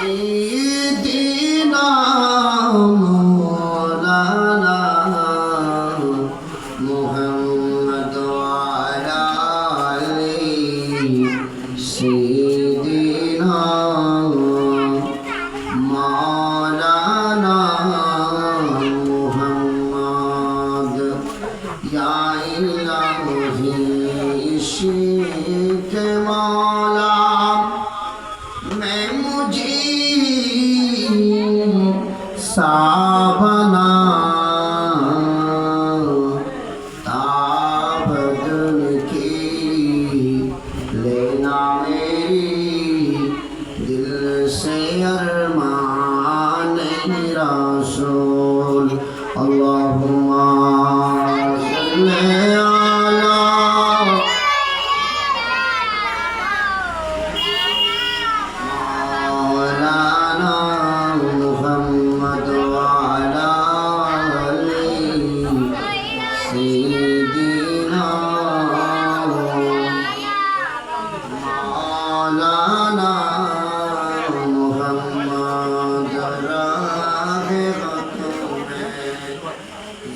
سيدنا مولانا محمد وعلى آله سيدنا مولانا محمد يا إلهي इश्क़ मौला मैं मुझे साबना ताबदन की लेना मेरी दिल से अरमान रसूल अल्लाहुम्मा सल्ली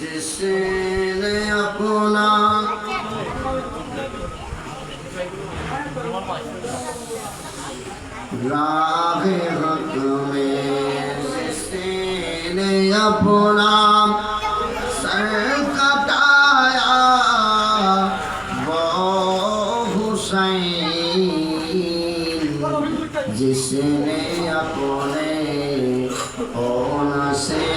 जिसने अपना राह हक में जिसने अपना सर कटाया वो हुसैन जिसने अपने ओन से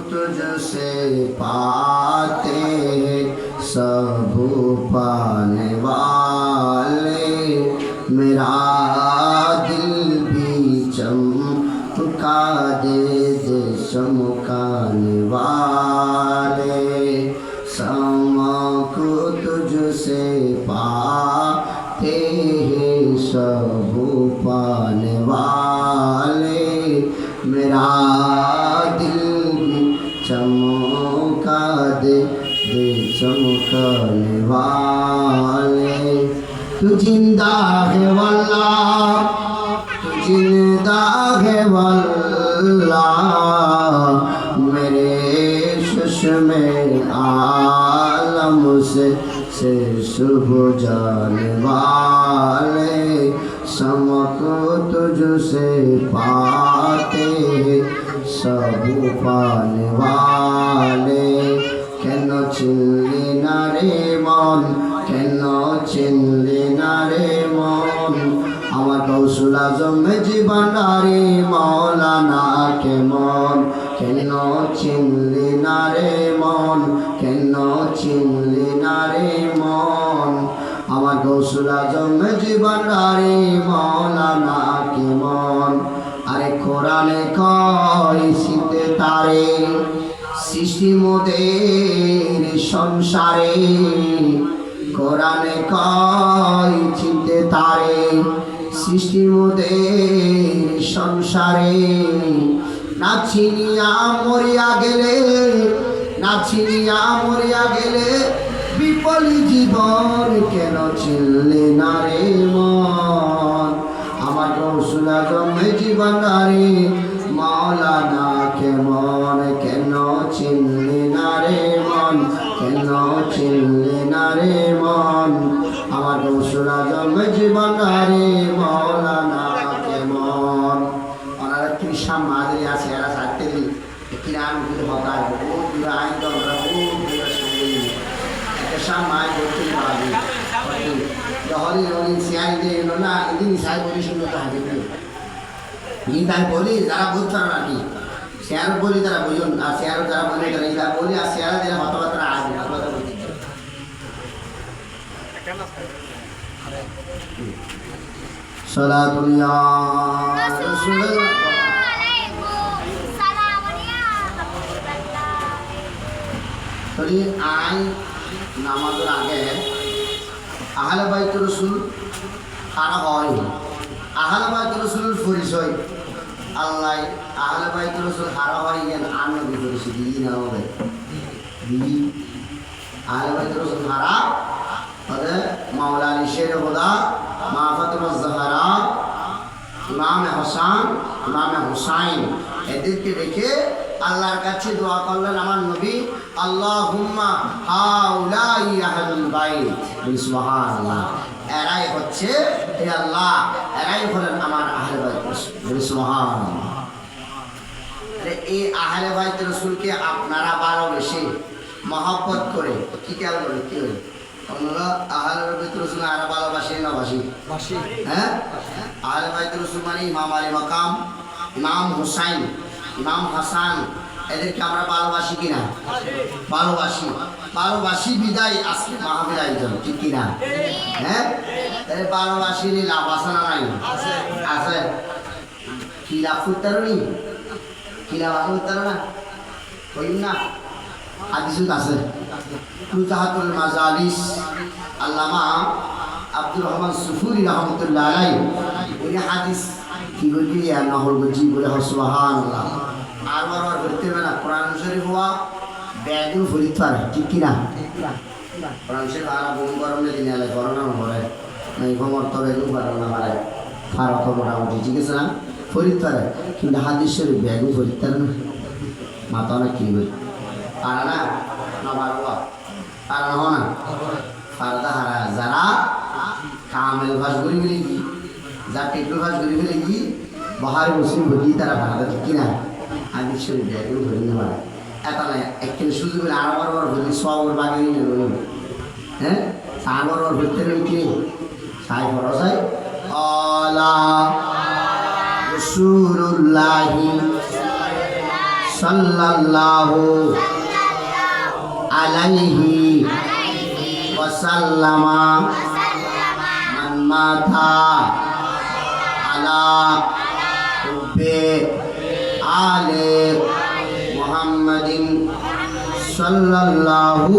तुझसे पाते सब पाने वाले मेरा दिल भी चमका दे चमकाने वाले समक तुझसे पाते सब पाने वाले मेरा दिल चमका दे चमकने वाले तू जिंदा है वल्लाह तू जिंदा है वल्लाह मेरे चश्मे आलम से सुबह जाने वाले समक तुझसे पाते सब पाने वाले কেন চিনলি না রে মন কেন চিনলি না রে মন আমার গৌসুল আজম জীবনারে মৌলানা কেমন কেন চিনলি না রে মন কেন চিনলি না রে মন আমার গৌসুল আজম জীবনারে মৌলানা কেমন আরে কোরআনে কয় শীতে তারে সৃষ্টি মোদের সংসারে কোরআনে কয় চিনতে তারে সৃষ্টি মোদের সংসারে না চিনিয়া মরিয়া গেলে না চিনিয়া মরিয়া গেলে বিপলি জীবন কেন চিনলে না রে মন আমার গৌসুল আজম জীবনারে মৌলানা কেমন কেন চিনলি না রে মন কেন চিনলি না রে মন আমার গৌসুল আজম জীবনারে মৌলানা কেমন ওনারা কৃষা মাদরি আছে এরা সাথে কিরাম গুলো হতায় বহুত দূরে আইন দলরা বহুত দূরে সঙ্গে একটা সামায় করতে পারবে যখনই রঙিন সিয়াই দিয়ে এলো না এদিন সাই বলি সুন্দর তো হাজির তাই বলি যারা বুঝতে না কি শেয়ার বলি তারা বুঝুন আর শেয়ার যারা বলে তারা ইদা বলি আর শেয়ার দিলে হতবার্তা আসবে সালাতুল ইয়া রাসূলুল্লাহ। তাহলে আই নামাজের আগে আহলে বাইত রাসূল কারা হয়? আহলে বাইত রাসূলের পরিচয় আল্লাহ আহলে বাইত রাসূল কারা হয় এর আমি পরিচয় দিই না হবে দিই। আহলে বাইত রাসূল কারা হবে? মাওলা আলী শের খোদা, মা ফাতেমা জাহরা, ইমাম হাসান, ইমাম হুসাইন, এদেরকে রেখে আল্লাহর কাছে দোয়া করলেন আমার নবী, আল্লাহুম্মা হাউলাই আহলুল বাইত, সুবহানাল্লাহ। এরাই হচ্ছে হে আল্লাহ, এরাই হলেন আমার আহলে বাইত রাসূল, সুবহানাল্লাহ। এই আহলে বাইত রাসূলকে আপনারা ভালোবেসে মহব্বত করে কি কেন বলে কি বলে আমরা আহলে বাইত রাসূল আর ভালোবাসি না বাসি? হ্যাঁ, আহলে বাইত রাসূল মানে ইমাম আলী মাকাম, ইমাম হুসাইন, ইমাম হাসান, এদেরকে আমরা ভালোবাসি কিনা? ভালোবাসি। ভালোবাসি বিদায় আজকে মাহফিল আয়োজন, ঠিক কিনা? হ্যাঁ, ভালোবাসি লাভ আছে না নাই? আছে। কি লাভ করতে পারি? কি লাভ করতে পারো না? কইম না হাদিসুত আছে মুতাহাতুল মাজালিস আল্লামা আব্দুর রহমান সুফুরি রহমতুল্লাহ আলাইহি উনি হাদিস কি বলি আর নহর বুঝি বলে সুবহানাল্লাহ। আর বারবার করতে হবে না, কোরআন শরীফ হওয়া ব্যাগুল ফরিদ পারে, ঠিক কিনা? কোরআন শরীফ আর বোন গরমে দিনে এলে করোনা ভরে নাই ভমর তো বেগুল পারে না পারে ফারত মোটামুটি, ঠিক আছে না? ফরিদ পারে, কিন্তু হাদিস শরীফ ব্যাগুল ফরিদ পারে না, মাথা না কি বলি পারে না না পারবা পারে না হো না পারদা হারা যারা কামেল ভাস করি ফেলে কি, যা টেকল ভাস করি ফেলে কি বাহারে মুসলিম ভর্তি তারা ভাড়া ঠিক কিনা? হাদিস শরীফ ব্যাগুল ভরি না পারে এটা নাই একদিন সুযোগ করে আরো বারবার ভরি সবর বাগে নিয়ে নেব। হ্যাঁ, সার বারবার ভরতে নেই কি সাই ভরসাই আলা রাসূলুল্লাহি সাল্লাল্লাহু আলাইহি ওয়াসাল্লামা মান মাতা আলা হুব্বে আলে মুহাম্মাদিন সাল্লাল্লাহু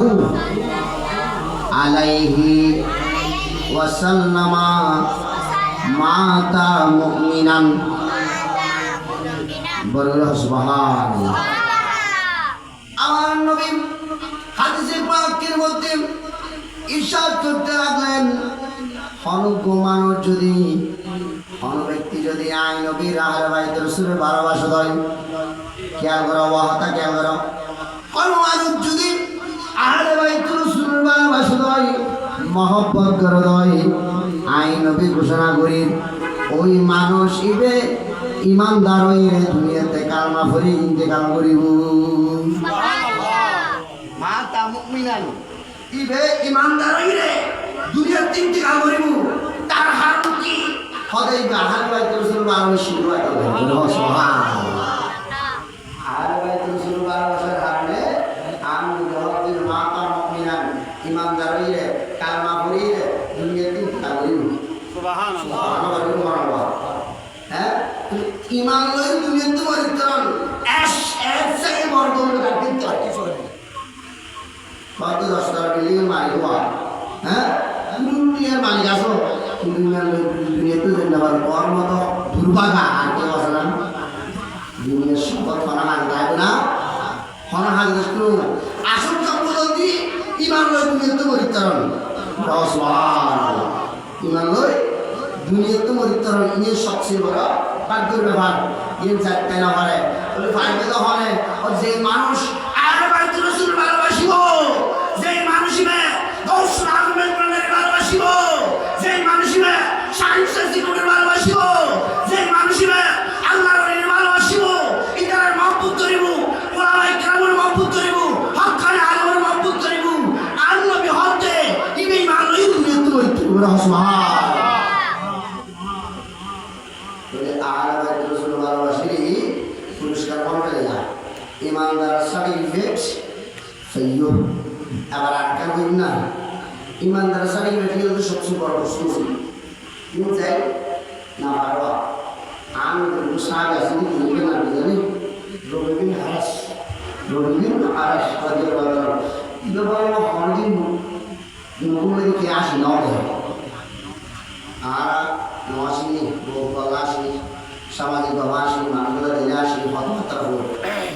আলাইহি ওয়াসাল্লামা মাতা মুমিনান বলুন সুবহানাল্লাহ। আমার নবী হাদিসে পাকের মধ্যে ইরশাদ করতে লাগলেন, কোন মানুষ যদি কোন ব্যক্তি যদি আই নবীর আহলে বাইত রাসূলের ভালোবাসা দেয়, খেয়াল করো ওয়াহতা খেয়াল করো, কোন মানুষ যদি আহলে বাইত রাসূলের ভালোবাসা দেয় মহব্বত করে দেয়, আই নবী ঘোষণা করি ওই মানুষ ইবে ইমানদার হয়ে দুনিয়াতে কালমা পড়ে ইন্তেকাল করিব। মাতা মুমিনান ইবে ইমানদার হয়ে দুনিয়াতে ইন্তেকাল করিব, তার হাত কি হদাই আহলে বাইত রাসূল ভালোবাসি সুবহানাল্লাহ। আহলে বাইত রাসূল ভালোবাসার কারণে আমি রব্বিল মাতা মুমিনান ইমানদার হয়ে কালমা পড়ে দুনিয়াতে ইন্তেকাল করিব সুবহানাল্লাহ। সুবহানাল্লাহ। হ্যাঁ, ইমান লই দুনিয়াতে মরিতরান এস এস থেকে বর্তমান কাটিন তো কি করে কত 10 টাকা বিল্ডিং মালিক হওয়া। হ্যাঁ, দুনিয়ার মালিক আসো দুনিয়াতে জিন্দাবাদ ওর মতো দুর্ভাগা আর কেউ আছে না? দুনিয়ার সম্পদ হনা হাল গাইব না, হনা হাল গাইব আসল সম্পদ দিয়ে ইমান লই দুনিয়াতে মরিতরান ইমান লই দুনিয়াতে মরিতরান ইয়ে সবচেয়ে বড় ভাগ্যের ব্যাপার। ইয়ে যাতে না পারে বলে ভাগ্য তো হয় যে মানুষ আহলে বাইত রাসূল ভালোবাসিব, যে মানুষিবে গৌসুল আজমের প্রাণের ভালোবাসিব, যে মানুষিবে সাইন্সের জীবনের ভালোবাসিব, যে মানুষিবে আল্লাহর ওলির ভালোবাসিব, ইতার মহব্বত করিব, ওলামায়ে কেরামের মহব্বত করিব, হক্কানি আলেমের মহব্বত করিব, আর নবী হতে ইবে ইমান লই দুনিয়াতে মরিতরান সুবহানাল্লাহ। পুরস্কার কম পেলে না ইমানদার সার্টিফিকেট সৈয়দ। আবার আটকান করি না ইমানদার সার্টিফিকেট হলো সবচেয়ে বড় প্রশ্ন কিন্তু যাই না পারবা আমি সাহায্য আছে কিন্তু না জানি রবিদিন হারাস কাজের বাজার কিন্তু বলবো অনেকদিন মুখগুলো কে আসি নাও দেয় আর আসিনি বহুকাল আসিনি সামাজিকভাবে আসি মানুষগুলো দিনে আসি কথাবার্তা হলো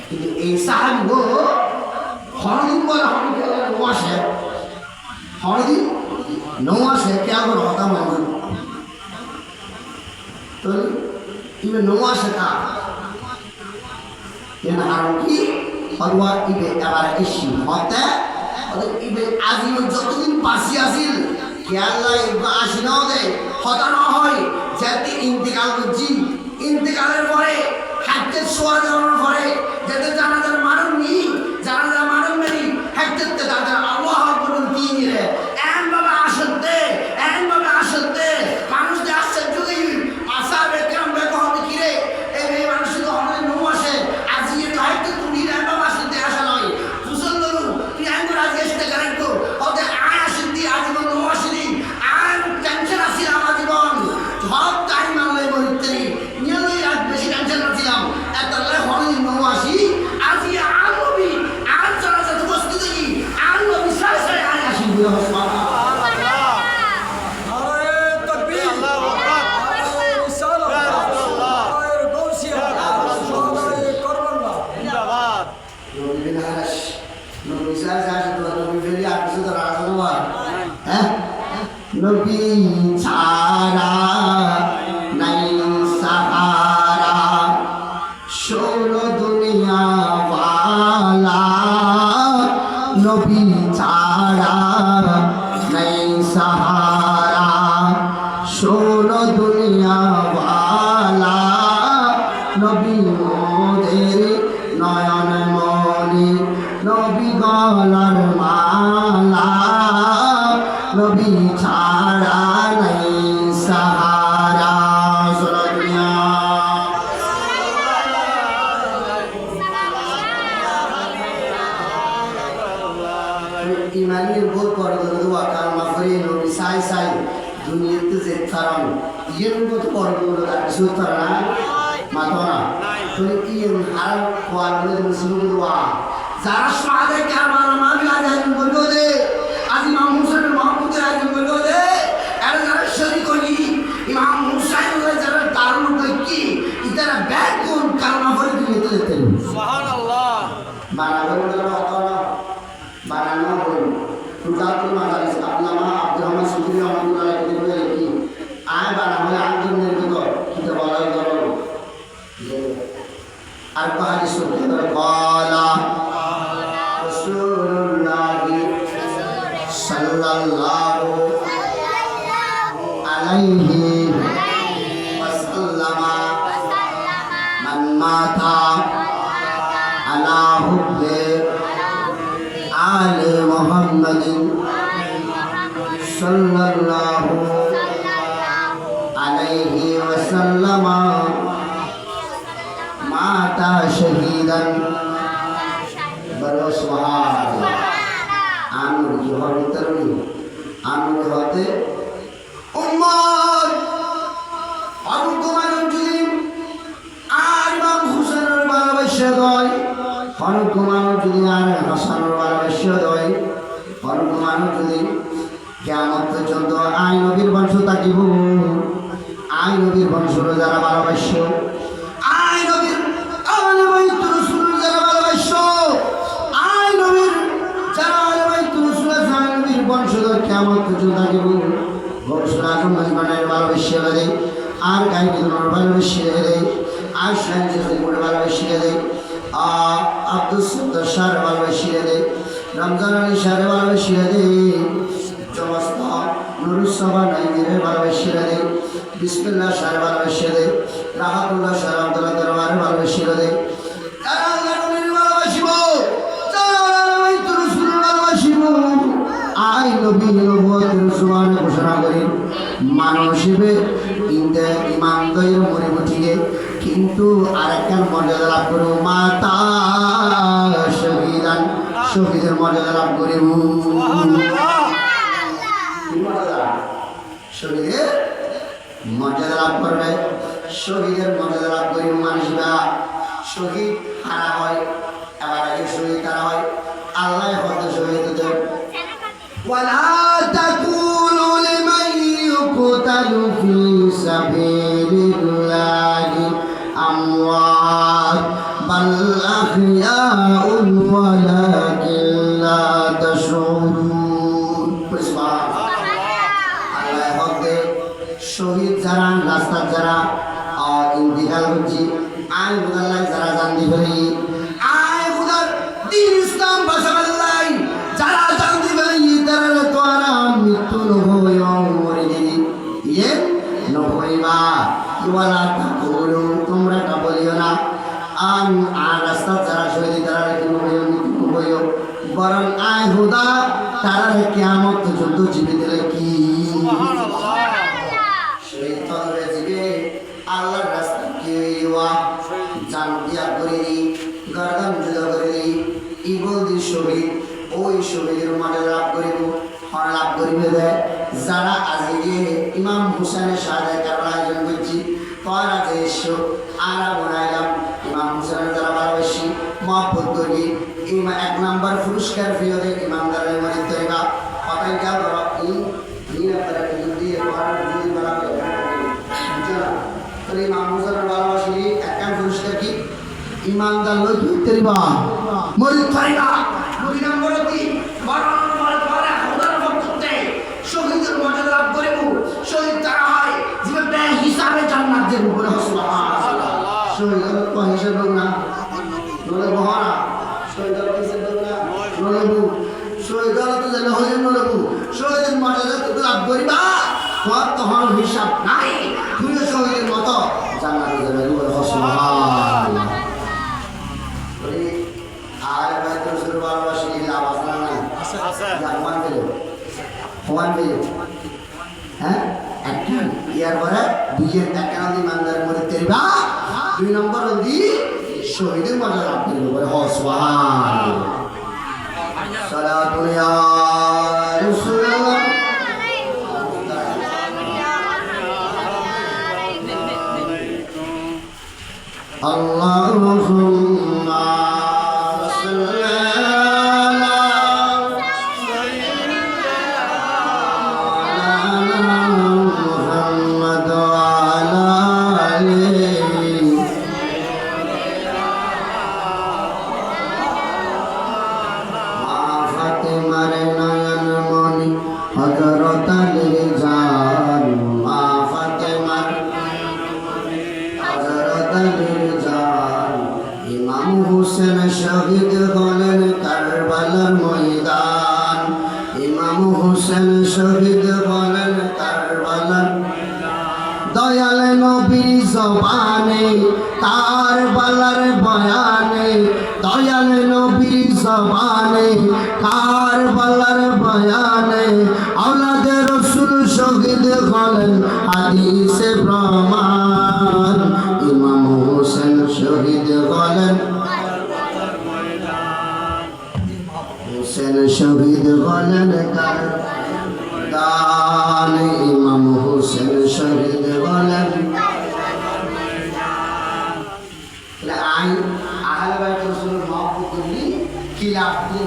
কিন্তু এই সাহায্যগুলো হরদিন বলে নো আসে হরদিন নো আসে কে আবার হতা মানুষ তো ইবে নো আসে কা আর কি হলওয়া ইবে এবার এসি হতে ইবে আজীবন যতদিন বাঁচি আসিল খেয়াল্লা ইবে আসি নাও দেয় হতা না হয় যাতে ইন্তেকাল করছি ইন্তেকালের পরে হাতের শোয়া দেওয়ার পরে যাতে জানাজার মারণ নি জানাজার মারণ মেরি হাতের তাদের আল্লাহ বলুন কি নিরে এমন ভাবে আসতে মানুষ যে আসছে যুগে আসাবে কেমন বেগ হবে কিরে এই মানুষ তো আমাদের নো আসে আজি এটা হয়তো তুমি এমন আসতে আসা নয় ফুসল ধরু তুই এমন আজ এসতে কারেক্ট ওদের আয় আসেন দি আজীবন নো আসেনি আর টেনশন আসিল আমার জীবন সব টাইম মানলে বলতে নিয়মই আজ বেশি টেনশন করছিলাম এত হরিণ নো আসি আজি আর নবী আর যারা যাতে বসতে কি আর নবী সাই সাই আয় আসি নবী ছাড়া নাই সাহারা ষোলো দুনিয়া ওয়ালা নবী ছাড়া নাই সাহারা ষোলো দুনিয়া ওয়ালা নবী মোদের নয়ন মনি নবী গলার মালা নবী ছাড়া নাই সাহারা ষোলো দুনিয়া ইমানের বোধ করে দোয়া কারমা করে নবী সাই সাই দুনিয়াতে যে কারণ ইয়ের মতো পরগুলো তার কিছু তারা না মাতো না তুমি ইয়ের হার কোয়ার বলে মুসলিম দোয়া যারা সাদে কারমান মামি আজ বলবো দে আজ ইমাম মুসাইন মাহমুদের আজ বলবো দে আর যারা শরীক হই ইমাম মুসাইন যারা দারুণ কি ইতারা ব্যাগ কোন কারমা করে দিয়ে দিতে সুবহানাল্লাহ বানাবো না অতনা বানানো হল রুদাতুল মাদারিস আল্লামা আব্দুর রহমান সুফি রহমাতুল্লাহ আলাইহি বলে কি আয় বানাবো আঞ্জুম নির্গত কিতাব বলাই করো আর পাহাড়ি সুফি বলা রাসূলুল্লাহ সাল্লাল্লাহু আলাইহি ওয়াসাল্লাম মান মাতা আলা হুব্বে আলে মুহাম্মাদিন সাল্লাল্লাহু আলাইহি ওয়াসাল্লাম মাতা শহীদান বলো সুবহানাল্লাহ আনু জোহর তরুণী আনু হতে উম্মত অনুকুমান যদি আর ইমাম হুসাইনের ভালোবাসা দয় অনুকুমান যদি আর হাসানের ভালোবাসা দয় অনুকুমান যদি কিয়ামত পর্যন্ত আই নবীর বংশ থাকিব আই নবীর বংশ যারা ভালোবাসো আই নবীর আহলে বাইত রাসূল যারা ভালোবাসো আই নবীর যারা আহলে বাইত রাসূল আই নবীর বংশধর কিয়ামত পর্যন্ত থাকিব বংশধর আজম মাজমানের ভালোবাসা দেয় আর গায়কের ভালোবাসা দেয় আর শাহজাদের ভালোবাসা দেয় আব্দুল সত্তার শাহর ভালোবাসা দেয় রমজান আলী শাহর ভালোবাসা দেয় সমস্ত নুরুসভা নাইমের ভালোবাসা দেয় বিসমিল্লাহ শাহর ভালোবাসা দেয় রাহাতুল্লাহ শাহর আব্দুল্লাহ দরবারের ভালোবাসা দেয় তারা আল্লাহ নবীর ভালোবাসিব তারা আল্লাহ রাসূলের ভালোবাসিব আই নবী নবুয়তের সুবহান ঘোষণা করি মানুষ হিসেবে ইমানদারের মনে উঠিয়ে কিন্তু আরেকটার মর্যাদা লাভ করব মাতা শহীদান শহীদের মর্যাদা লাভ করিব শহীদের মর্যাদা লাভ করবে। শহীদের মর্যাদা লাভ করিব মানুষরা শহীদ হারা হয়, এবার আগে শহীদ হারা হয় আল্লাহ হয়তো শহীদ দেন। ওয়ালা তাকুলু লিমান ইউকতালু ফি সাবিলিল্লাহি আমওয়াত বাল আহইয়াউন ওয়ালাকিন লা তাশউরুন। আল্লাহ হতে শহীদ যারা রাস্তার যারা ইন্তিকাল করছি আয় খুদাল্লাহ যারা জানতে পারি আয় খুদার দিন ইসলাম বাঁচাবাল্লাই যারা জানতে পারি তারা তো আর মৃত্যু নহই মরে গেলি ইয়ে নহইবা ইওয়ালা তাকুলু তোমরা তা বলিও না আর রাস্তার যারা শহীদ তারা নহইও মৃত্যু নহইও বরং আয় খুদা তারা কিয়ামত পর্যন্ত জীবিত কি শহীদ তলবে জীবে আল্লাহর রাস্তা কি হইবা জান দিয়া করে দি গর্দান জুদা করে দি ইবল দি শহীদ ওই শহীদের মাঝে লাভ করিব হর লাভ করিবে দেয় যারা আজকে ইমাম হুসেনের শাহাদাত কারণ আয়োজন করছি তারা যে এসো আরা বনাইলাম ইমাম হুসেনের যারা ভালোবাসি মহব্বত করি এক নাম্বার পুরস্কার ফিরে ইমানদারের মনে তৈবা কথাই যা বড় নিরাপত্তা দিয়ে করার যদি বলা হয় তাহলে ইমাম হুসেনের ভালোবাসি একটা পুরস্কার কি ইমানদার লোক তৈবা মরিদ তৈবা দুই নম্বর কি বড় শহীদের মর্যাদা লাভ করিব শহীদ তারা হয় জীবনটা হিসাবে জান্নাতের উপরে সুবহানাল্লাহ শহীদ তো হিসাব না নলে বহরা শহীদ তো হিসাব না নলে বু শহীদ তো জানা হয় নলে বু শহীদের মর্যাদা তো লাভ করিবা তোর তো হল হিসাব নাই তুই শহীদের মতো জান্নাতে যাবে উপরে সুবহানাল্লাহ বলি আর বাইত রাসূল ভালোবাসি লাভ আছে না আছে আছে জামান পেল হওয়ান পেল হ্যাঁ একটা ইয়ার পরে দুইয়ের একটা নদী ইমানদারের মধ্যে তেরিবা দুই নম্বর নদী শহীদের মর্যাদা লাভ করিব বলে সুবহানাল্লাহ সালাতুন ইয়া রাসূলুল্লাহ আল্লাহুম্মা শহীদ হলেন কারবালার ময়দান ইমাম হোসেন শহীদ হলেন কারবালার দয়াল নবীর জবানে কারবালার বয়ানে দয়াল নবীর জবানে কারবালার বয়ানে আওলাদে রাসূল শহীদ হলেন হাদিসে প্রমাণ ইমাম হোসেন শহীদ হলেন হোসেন শহীদ হলেন কারবালার ইমাম হোসেন শহীদ হলেন আইন আহলে বাইত রাসূলের মহব্বত করলি কি লাভ দিয়ে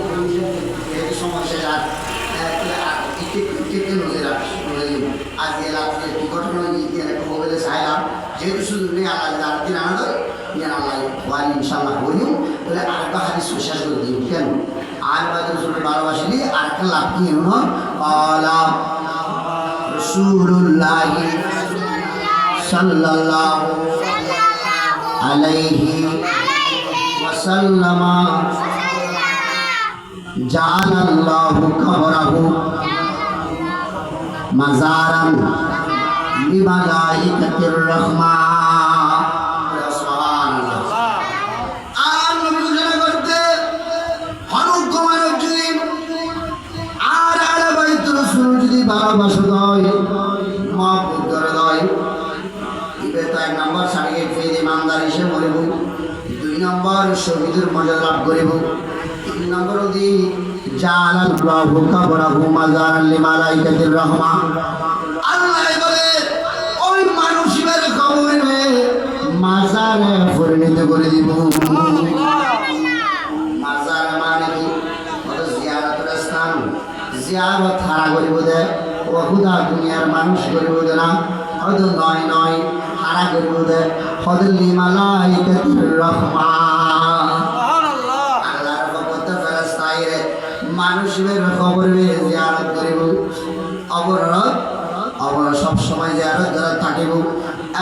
এই সমস্যা একটু নজর আজ রাত্রে কি ঘটনা মোবাইলে চাইলাম যেহেতু শুধু নেই আল্লাহ দিন আনন্দ আল্লাহ ওয়ালি ইনশাল্লাহ বলিও বলে আরেকটা হাদিস শেষ করে দিই কেন আহলে বাইত রাসূলের ভালোবাসলি আরেকটা লাভ কি হলো আলাম রাসূলুল্লাহ সাল্লাল্লাহু আলাইহি ওয়াসাল্লাম জাআলাল্লাহু কবরাহু মাজারান লিমালাইকাতির রাহমান সুবহানাল্লাহ আর নবী ঘোষণা করতে হনুক মানব যদি আর আহলে বাইত রাসূল যদি ভালোবাসা দেয় মহব্বত করে দেয় ইবে তো এক নম্বর সারিয়ে ফেলে ইমানদার হিসেবে বলব দুই নম্বর শহীদের মর্যাদা লাভ করিব তিন নম্বর দি জাআলাল্লাহু কবরাহু মাজারান লিমালাইকাতির রাহমান আল্লাহ করে দিব। মাজার মানে কি? জিয়ারতের স্থান, জিয়ারত হারা করিব দে ও খুদা দুনিয়ার মানুষ করিব দে না, হয়তো নয় নয় হারা করিব দে হদলি মালাইকাতুর রহমান আল্লাহর পক্ষ ফেরেশতায়ে মানুষের খবর বের জিয়ারত করিব, অবর সব সময় জিয়ারত করে থাকিব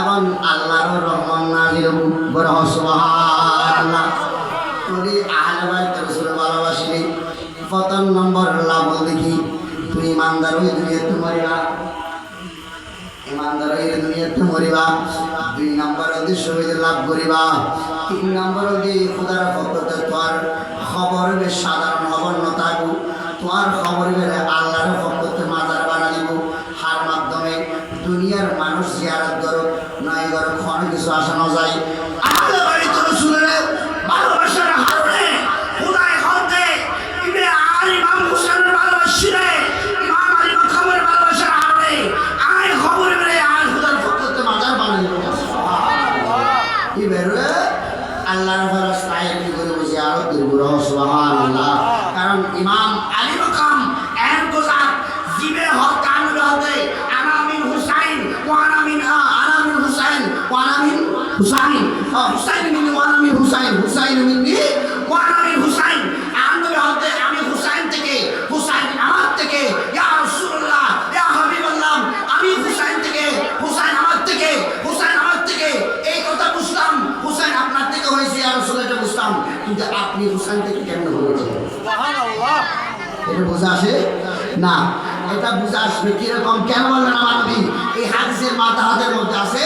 এবং আল্লাহর রহমান নাজিল হইব। বড় সুবহানাল্লাহ। তুই আহলে বাইত রাসূলের ভালোবাসিলি, প্রথম নম্বর লাভ দেখি তুই ইমানদার হয়ে দুনিয়াতে মরিবা, ইমানদার হয়ে দুনিয়াতে মরিবা। দুই নম্বর উদ্দেশ্য হইতে লাভ করিবা। তিন নম্বর দিয়ে খোদার পক্ষতে তোর খবর বেশ সাধারণ খবর ন থাকু, তোর খবর বেড়ে আল্লাহর পক্ষতে মাজার বানা দিব। হার মাধ্যমে দুনিয়ার মানুষ জিয়ারত করুক নয় করুক কোনো কিছু আসা না যায়। আহলে বাইত রাসূলের ভালোবাসার হারনে খোদায় হতে ইবনে আলী ইমাম হুসাইনের ভালোবাসিরে ইমাম আলী মাকামের ভালোবাসার হারনে আয় খবর বেড়ে আর খোদার পক্ষতে মাজার বানাই দিব। সুবহানাল্লাহ। ইবেরে আল্লাহর ফেরেশতায়ে কি করে জিয়ারত করব। সুবহানাল্লাহ। কারণ ইমাম আলী মাকাম এর গোজাত জিবে হক কানবে হতে আনা মিন হুসাইন ওয়া আনা মিন হুসাইন ওয়া আনা মিন হুসাইন হুসাইন মিন ওয়া আনা মিন হুসাইন হুসাইন মিন্নি ওয়া আনা মিন হুসাইন আনবে হতে আমি হুসাইন থেকে, হুসাইন আমার থেকে, ইয়া রাসূলুল্লাহ ইয়া হাবিবাল্লাহ আমি হুসাইন থেকে, হুসাইন আমার থেকে, হুসাইন আমার থেকে এই কথা বুঝতাম। হুসাইন আপনার থেকে হয়েছে ইয়া রাসূলুল্লাহ এটা বুঝতাম, কিন্তু আপনি হুসাইন থেকে কেমন হয়েছে? সুবহানাল্লাহ। এটা বোঝা আসে না, এটা বোঝা আসবে কিরকম? কেন বললেন আমার নবী? এই হাদিসের মাথা হাতের মধ্যে আছে।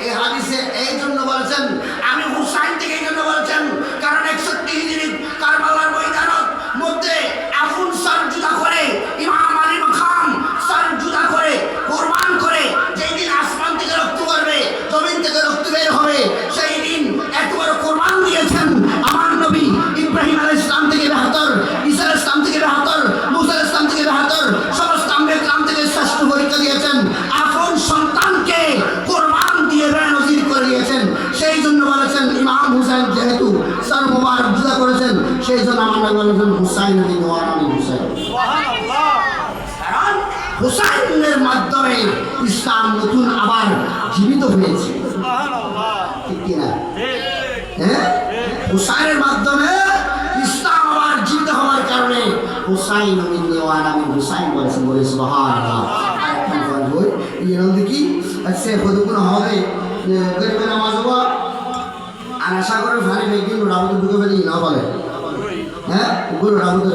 এই হাদিসে এই জন্য বলেছেন আমি হুসাইন থেকে, এই জন্য বলেছেন কারণ 61 হিজরি কারবালার ময়দানত মধ্যে আফুন সর জুদা করে ইমাম আলী মাকাম সর জুদা করে কুরবান করে যেই দিন আসমান থেকে রক্ত করবে, জমিন থেকে রক্ত বের হবে, সেই দিন এত বড় কুরবান দিয়েছেন আমার নবী। ইব্রাহিম আলাইহিস সালাম থেকে 72, ঈসা আলাইহিস সালাম থেকে 72, মুসা আলাইহিস সালাম থেকে 72, সমস্ত আম্বিয়া کرام থেকে শ্রেষ্ঠ পরীক্ষা দিয়েছেন, আপন সন্তানকে কুরবান দিয়ে বেনজির করে দিয়েছেন। সেই জন্য বলেছেন ইমাম হুসাইন যেহেতু সর মুবারক জুদা করেছেন, সেই জন্য আমার নবী বলেছেন হুসাইন বিন ওয়ারানি হুসাইন। সুবহানাল্লাহ। কারণ হুসাইনের মাধ্যমে ইসলাম নতুন আবার জীবিত হয়েছে। সুবহানাল্লাহ। ঠিক কি না? হ্যাঁ, হুসাইনের মাধ্যমে ইসলাম আবার জীবিত হওয়ার কারণে হুসাইন মিন্নি ওয়া আনা মিন হুসাইন বলেছেন। বলে সুবহানাল্লাহ। আরেকটা বল ইয়েন দেখি আচ্ছা কতক্ষণ হবে গরিবের নামাজ হওয়া আর আশা করে ভারী বেগিন রাবুত ঢুকে ফেলি না বলে হ্যাঁ গুরু রাবুত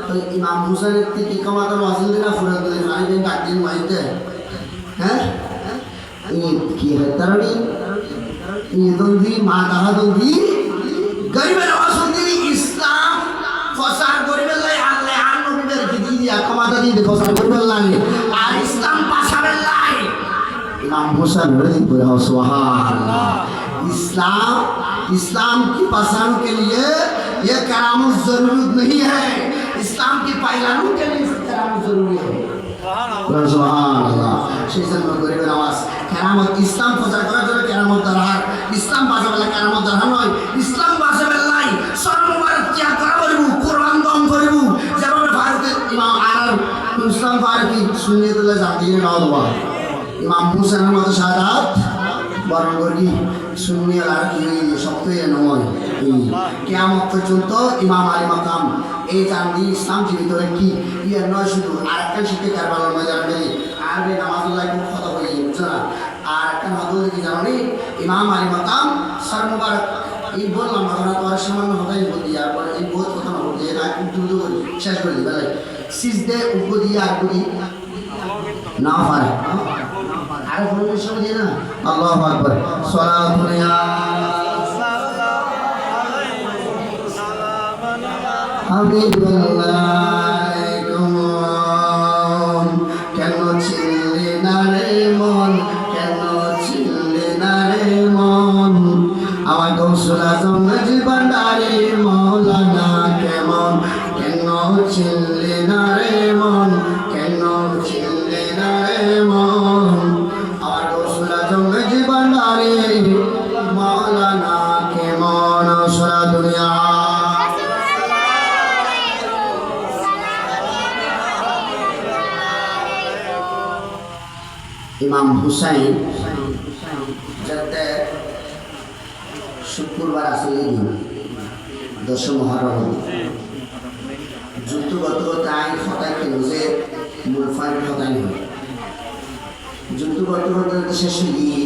তো ইমাম হুসাইনের থেকে কমাতার ওয়াজিল দিনা ফুরাত দিন ভারী বেগিন ডাক দিন ওয়াইতে হ্যাঁ কি হয় তারনি দন্দি মা তাহা দন্দি গরিবের অসন্দি ইসলাম ফসার গরিবের লাই আল্লাহ আর নবীদের কি দিয়া কমাতা দিয়ে ফসার গরিবের লাই আর ইসলাম পাশাবের লাই इमाम हुसैन रज़ियल्लाहु अन्हु सुबहानअल्लाह। इस्लाम की पहचान के लिए ये करामत जरूरत नहीं है, इस्लाम की पहचानों के लिए करामत जरूरी है। सुबहानअल्लाह। সেই জন্য গরিবের আওয়াজ কেরামত ইসলাম প্রচার করার জন্য কেরামত দরকার। ইসলাম বাঁচাবেলা কেরামত দরকার নয়, ইসলাম বাঁচাবেলাই সর্বভারত ত্যাগ করা বলিব, কোরআন দম করিব। যেভাবে ভারতের ইমাম আর ইসলাম ফারুকি সুন্নিয়তুল্লাহ জাতির নাওয়া ইমাম হুসাইনের মতো শাহাদাত বরণ করি সুন্নি আর কি সত্যই নয়। কিয়ামত পর্যন্ত ইমাম আলী মাকাম এই চান্দি ইসলাম জীবিত কি ইয়ে নয়। শুধু আরেকটা শিখে কারবালার ময়দান বেরি আর বে নামাজুল্লাহ খুব কথা বলি বুঝছো না। আর একটা মাদুল কি জানো নি ইমাম আলী মাকাম সর মুবারক এই বললাম ঘটনা তোমার সামান্য কথাই বলি আর পরে এই বহুত কথা না বলছি এটা দ্রুত করে শেষ করে দিই বেলায় সিজদে উপর দিয়ে আর করি না পারে আর কোনো সময় দিয়ে না। আল্লাহু আকবার সালাতুন ইয়া হাবিবাল্লাহ কেন ছিলে না রে মন, কেন ছিলে না রে মন আমার গৌসুল আজম জীবনদারে মৌলানা কেমন, কেন ছিলে না রে মন, কেন ছিলে না রে মন আমার গৌসুল আজম জীবনদারে মৌলানা ইমাম হুসাইন যাতে শুক্রবার আসলে দিন 10 মুহররম যুদ্ধগত তাই হতায় কেন যে মুলফান হতায় নয় যুদ্ধগত শেষ গিয়ে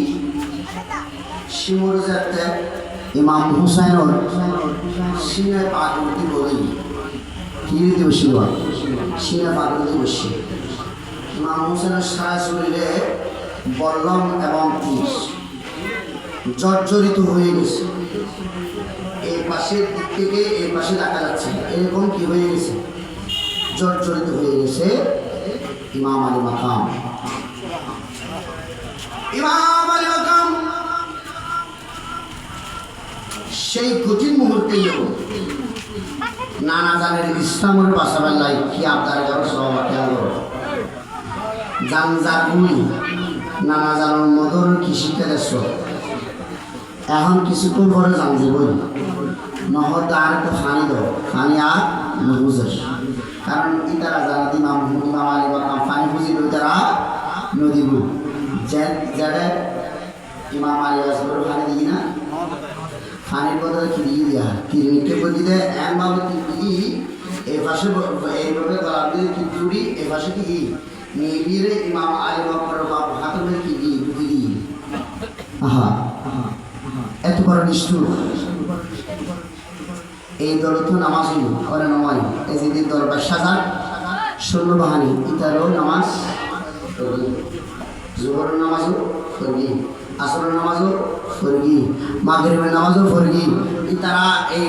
শিমুর যাতে ইমাম হুসাইনের সিনে পাগলতি বলেই কিনে দিবসী সিনে পাগলতি বসে ইমাম হুসাইনের সারা শরীরে বল্লম এবং তীর জর্জরিত হয়ে গেছে। এই পাশের দিক থেকে এই পাশে দেখা যাচ্ছে এরকম কি হয়ে গেছে, জর্জরিত হয়ে গেছে ইমাম আলী মাকাম। ইমাম আলী মাকাম সেই কঠিন মুহূর্তে নানা জানের ইসলামের বাসাবেলায় কি আপনার ঘর সব খেয়াল করো জান জাগুই নানা জানোর মদর কি শিখে দেশ এখন কিছুক্ষণ পরে জান যাবই নহত আর একটা ফানি দাও ফানি আর নবুঝের কারণ ইতারা জানা ইমাম আলী মাকাম ফানি বুঝি তারা নদীব যারা ইমাম আলী আসবর ফানি দিই না ফানির বদলে কি দিয়ে দেওয়া কিরমিটকে বলি দেয় এমনভাবে কি এই পাশে এইভাবে গলা দিয়ে কি চুরি এই পাশে কি নিয়ে গিয়ে ইমাম আলী বাবার বাবু হাতের মধ্যে কি দিই ঢুকি দিই আহা এত বড় নিষ্ঠুর। এই দল তো নামাজ হইল করে নয় এই যে দল বা সাজার সৈন্যবাহিনী ইতারও নামাজ জোহরের নামাজও ফরগি আসরের নামাজও ফরগি মাগরিবের নামাজও ফরগি তারা এই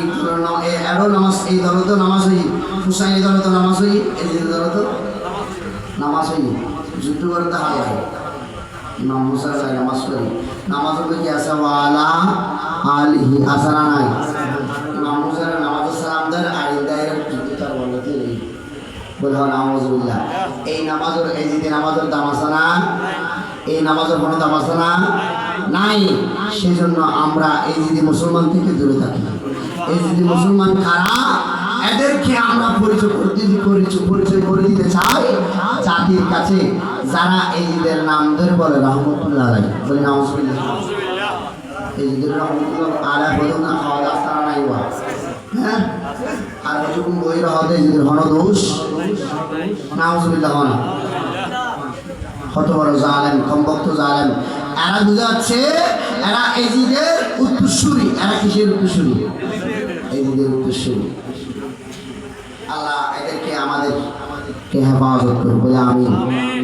এরও নামাজ এই দলতো নামাজ হই হুসাইন এই দলতো নামাজ হই এই যে দলতো নামাজ হই যুদ্ধ করতে হারাই ইমাম হুসাইন নামাজ করি নামাজ হবে কি আছে ওয়ালা আলিহি আসারা নাই ইমাম হুসাইন নামাজ সালামদার আইদায়ের যুদ্ধ তার বলতে নেই বলে নাউজুবিল্লাহ। এই নামাজের এই যে নামাজের দাম আছে না, এই নামাজের কোনো দাম আছে না নাই। সেই জন্য আমরা এই যদি মুসলমান থেকে দূরে থাকি, এই যদি মুসলমান খারা এদেরকে আমরা পরিচয় করে দিতে চাই জাতির কাছে যারা এই ঈদের নাম ধরে বলে রহমতুল্লাহ আলাই বলে নাউজুবিল্লাহ। এই ঈদের রহমতুল্লাহ আলাই বলে না খাওয়া দাওয়া নাই বা হ্যাঁ আর যখন বই রহতে ঈদের হন দোষ নাউজুবিল্লাহ হন কত বড় জালেম কমবক্ত জালেম। এরা বুঝাচ্ছে এরা এজিদের উত্তরসূরি। এরা কিসের উত্তরসূরি? এজিদের উত্তরসূরি। আল্লাহ এদেরকে আমাদেরকে হেফাজত করুক বলে আমিন।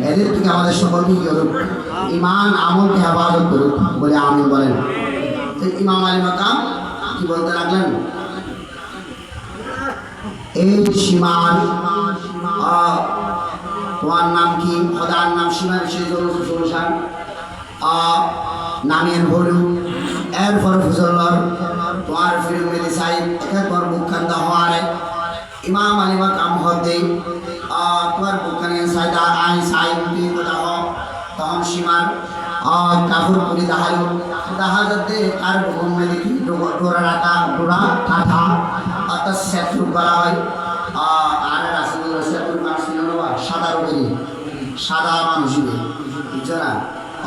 এদের থেকে আমাদের সকলকে কি করুক ইমান আমলকে হেফাজত করুক বলে আমিন বলেন। ইমাম আলী মাকাম কি বলতে লাগলেন? এই সীমার তোমার নাম কি? খোদার নাম সীমার সেই সরুষান নামের ভরু এরপর ফুজল্লর তোমার ফিরুম মেলি সাইব এরপর বুকখান্দা হওয়ারে ইমাম আলী মাকাম হতে তোমার বুকখানে সাইদা আই সাইব তুই কোথা হ তখন সীমার কাপড় করি দাহালু দেখা যাতে আর বুকুম মেলি কি ডোরা রাখা ডোরা ঠাঠা অর্থাৎ শত্রু বলা হয়। আর রাসুল শত্রু মানুষ সাদার উপরে সাদা মানুষ বুঝছো না,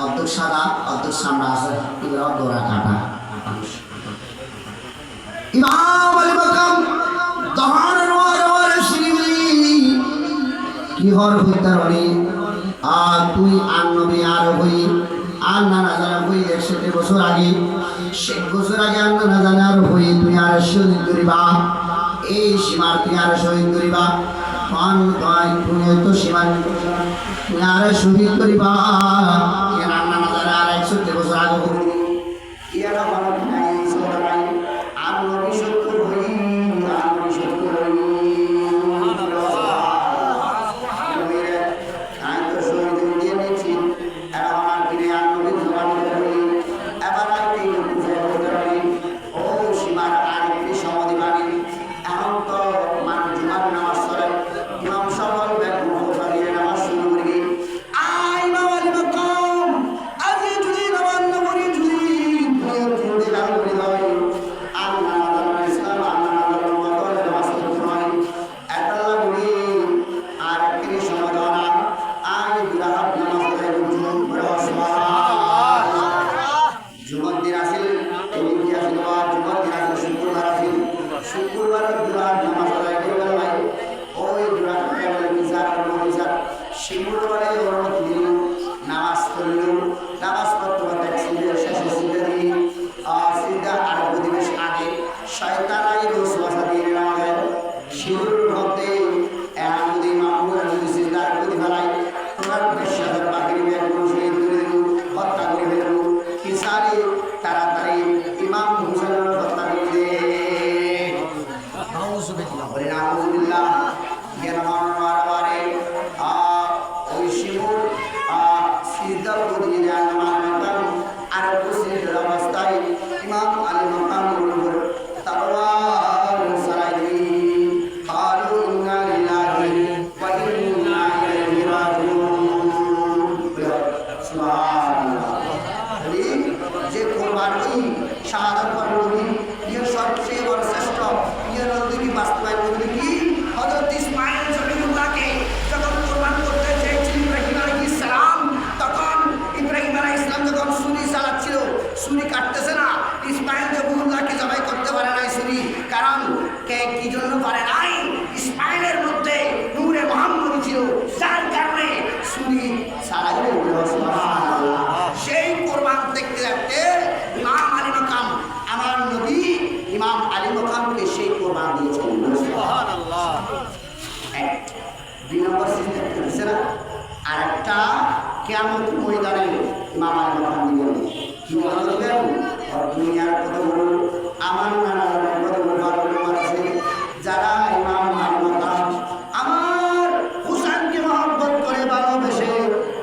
অর্ধেক সাদা অর্ধেক সামনে আছে এগুলো ডোরা কাটা মানুষ। ইমাম আলী মাকাম তহরের ওয়ারে শিরিবলি কি হর হইতারনি আর তুই আর নবী আর হই আর নানা জানা হই 100 বছর আগে 100 বছর আগে আর নানা জানা আর হই তুই আর শহীদ করিবা এই সীমার তুই আর শহীদ করিবা পান গায় তুই তো সীমা তুই আর শহীদ করিবা এর নানা জানা আর 100 বছর আগে ইয়ারা ভালো নাই সরাই আর নবী সত্য হই আর নবী সত্য হই নামাজ পড়তে পড়তে সিজদা শেষে সিজদা দিয়ে সিজদা আর প্রতিবেশ আগে শয়তানাই ওয়াসওয়াসা দিয়ে নেওয়া শিশুর মধ্যে যদি মামুরা যদি সিজদার প্রতি ফেলায় তোমার বিশ্বাসের বাকির একদম শহীদ করে দেব হত্যা করে ফেলব কিসারে তাড়াতাড়ি ইমাম হুসাইনের হত্যা করে দে নাউজুবিল্লাহ জ্ঞান মানবারে ওই শিশুর সিজদা প্রতি নামাজ আর সিজদার অবস্থায় ইমাম আলী মাকামের উপর তরবার সরাই قالوا إنا لله وإنا إليه راجعون سبحان الله যে কোরবানি শাহাদাত পরবর্তী এর সবচেয়ে বড় শ্রেষ্ঠ এর নদী বাস্তবায়ন করতে কি হযরত ইসমাঈল জবিউল্লাহকে যখন কোরবান করতে চেয়েছিলেন ইব্রাহিম আলাইহিস সালাম তখন ইব্রাহিম আলাইহিস সালাম যখন ছুরি চালাচ্ছিল ছুরি কাটতেছে না ইসমাঈল জবিউল্লাহকে জবাই করতে পারে নাই ছুরি কারণ কে কি জন্য পারে নাই ইসমাঈলের মধ্যে নূরে মুহাম্মদ ছিল যার কারণে ছুরি ছাড়াই সুবহানাল্লাহ সেই কোরবান দেখতে দেখতে ইমাম আলী মাকাম আমার নবী ইমাম আলী মাকামকে সেই কোরবান দিয়েছেন সুবহানাল্লাহ এক দুই নম্বর সিজদা করছে না আর একটা কিয়ামত ময়দানে ইমাম আলী মাকাম দিবেন কি বলবেন আর দুনিয়ার কথা বলুন আমার নানার কথা বলবার আছে যারা ইমাম আলী মাকাম আমার হুসাইনকে মহব্বত করে ভালোবেসে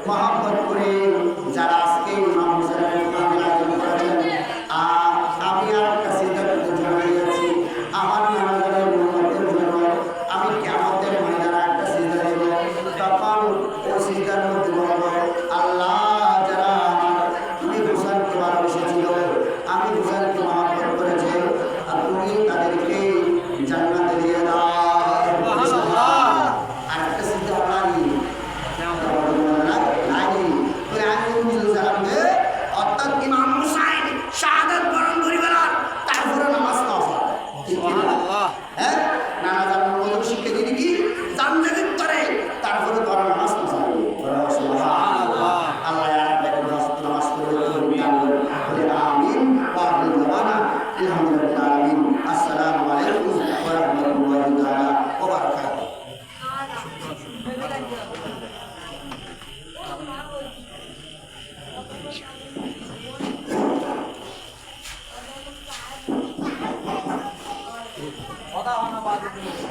মহব্বত করে যারা আজকে ইমাম হুসাইনের কোরআনের আয়োজন করেছেন আমি আর একটা সিজদা করতে জানাই যাচ্ছি আমার নানাদের মুহাম্মদের জন্য আমি কিয়ামতের ময়দানে একটা সিজদা দেব তখন ওই সিজদার মধ্যে বলবো আল্লাহ যারা তুমি হুসাইনকে ভালোবেসেছিল আমি হুসাইনকে মহব্বত করেছি আর তুমি তাদেরকে জান্নাতে দিয়ে দাও সুবহানাল্লাহ আর একটা সিজদা অর্থাৎ ইমাম হুসাইন শাহাদাত বরণ করিবার তারপরে নামাজ সুবহানাল্লাহ হ্যাঁ নানা জানার মতো শিক্ষা দিদি কি জানতে করে তারপরে তোরা নামাজ সুবহানাল্লাহ আল্লাহ নামাজ পড়ে আমিন ওয়া আমিন আলহামদুলিল্লাহ আমিন আসসালামু আলাইকুম ওয়া রাহমাতুল্লাহি তাআলা ওয়া বারাকাতুহু কথা